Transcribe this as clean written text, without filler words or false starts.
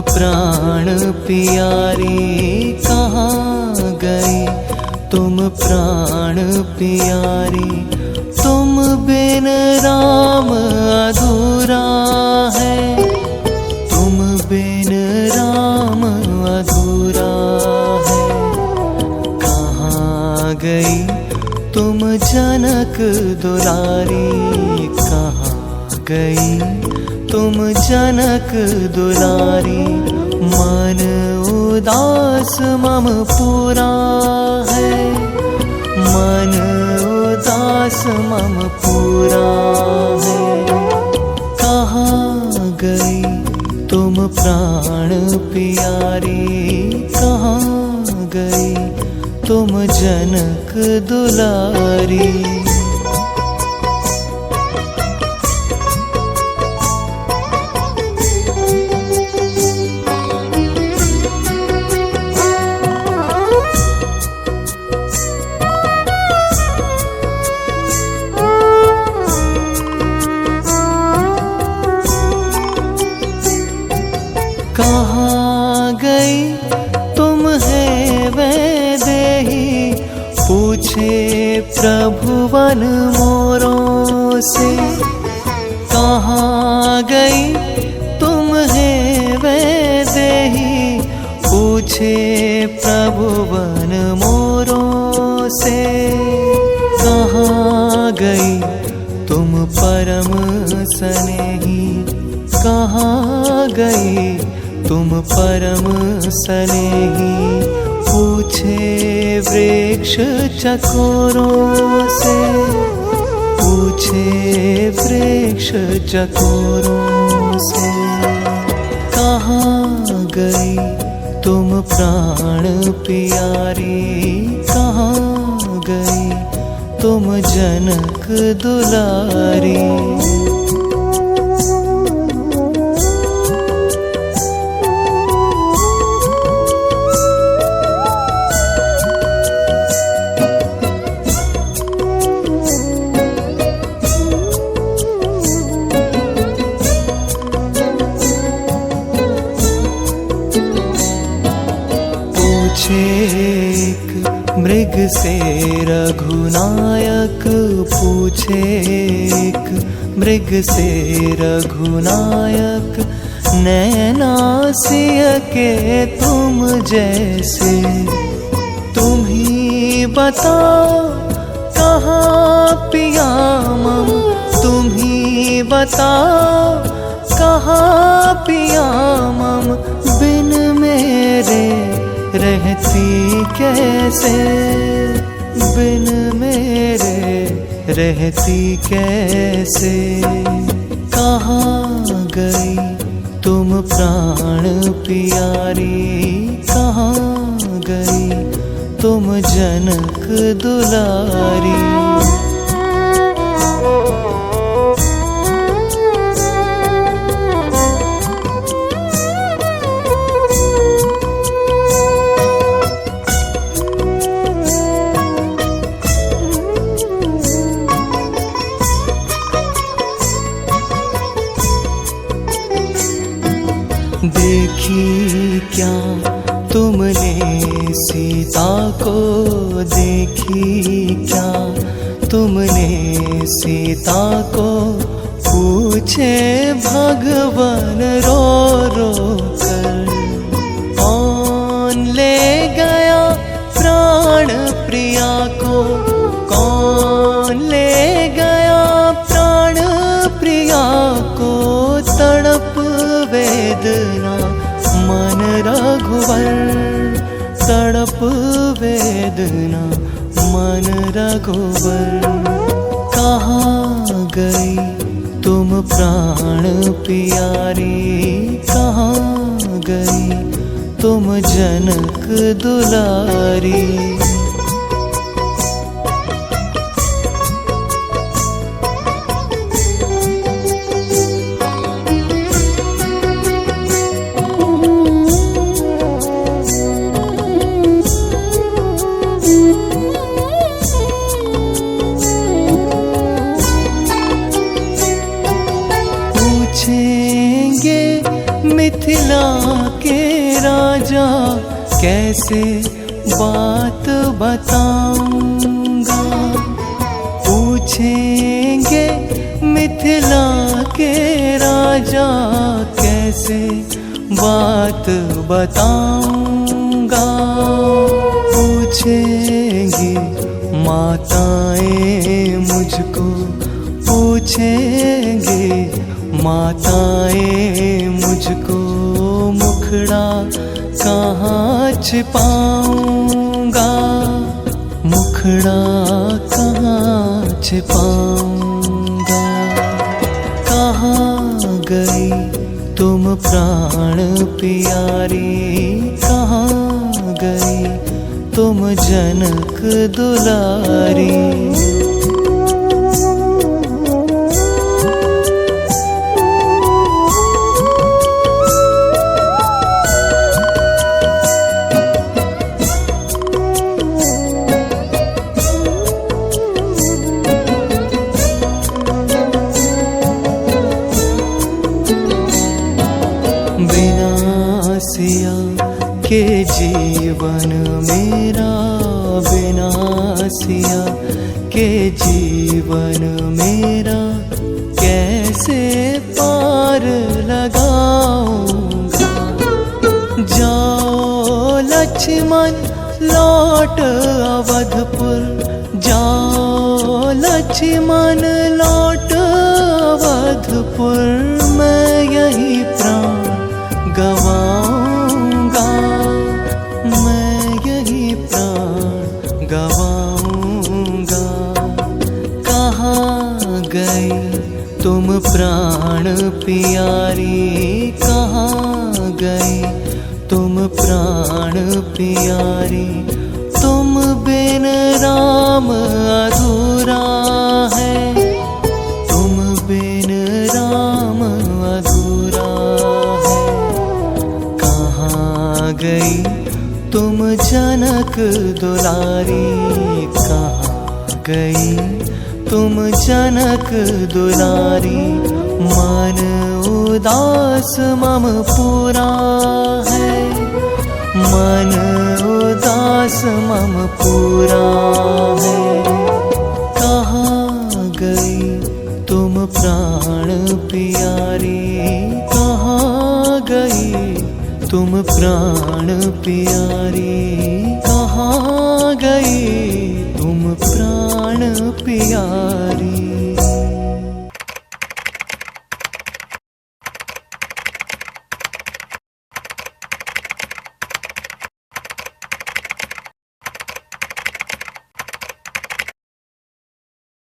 प्राण प्यारी कहाँ गई, तुम प्राण प्यारी। तुम बिन राम अधूरा है, तुम बिन राम अधूरा है। कहाँ गई तुम जनक दुलारी, कहाँ गई तुम जनक दुलारी। मन उदास मम पूरा है, मन उदास मम पूरा है। कहाँ गई तुम प्राण प्यारी, कहाँ गई तुम जनक दुलारी। कहाँ गई तुम है वैदेही, पूछे प्रभुवन मोरों से। कहाँ गई तुम है वैदेही, पूछे प्रभुवन मोरों से। कहाँ गई तुम परम स्नेही, कहाँ गई तुम परम स्नेही। पूछे वृक्ष चकोरों से, पूछे वृक्ष चकोरों से। कहाँ गई तुम प्राण प्यारी, कहाँ गई तुम जनक दुलारी। एक मृग से रघुनायक, पूछे एक मृग से रघुनायक। नैना सिय के तुम जैसे, तुम ही बताओ कहाँ पिया मम, तुम ही बताओ कहाँ पिया मम। बिन मेरे रहती कैसे, बिन मेरे रहती कैसे। कहाँ गई तुम प्राण प्यारी, कहाँ गई तुम जनक दुलारी। देखी क्या तुमने सीता को, देखी क्या तुमने सीता को। पूछे भगवान रो रो कर, कौन ले गया प्राण प्रिया को, कौन ले गया प्राण प्रिया को। तड़प वेदना मन रघुवर, तड़प वेदना मन रघुवर। कहाँ गई तुम प्राण प्यारी, कहाँ गई तुम जनक दुलारी। मिथिला राजा कैसे बात बताऊंगा। पूछेंगे मिथिला के राजा कैसे बात बताऊंगा। पूछेंगी माताएं मुझको, पूछेंगे माताएं मुझको, मुखड़ा कहाँ छिपाऊंगा, मुखड़ा कहाँ छिपाऊंगा। कहाँ गई तुम प्राण प्यारी, कहाँ गई तुम जनक दुलारी। बिना सिया के जीवन मेरा, बिना सिया के जीवन मेरा, कैसे पार लगाऊंगा। जाओ लक्ष्मण लौट अवधपुर, जाओ लक्ष्मण लौट अवधपुर, मैं यही प्राण गवाऊंगा, मैं यही प्राण गवाऊंगा। कहाँ गई तुम प्राण प्यारी, कहाँ गई तुम प्राण प्यारी। तुम बिन राम अधूरा है, तुम बिन राम अधूरा है। कहाँ गई तुम जनक दुलारी, कहाँ गई तुम जनक दुलारी। मन उदास मम पूरा है, मन उदास मम पूरा है। कहाँ गई तुम प्राण प्यारी, कहाँ गई तुम प्राण प्यारी, कहाँ गई तुम प्राण प्यारी।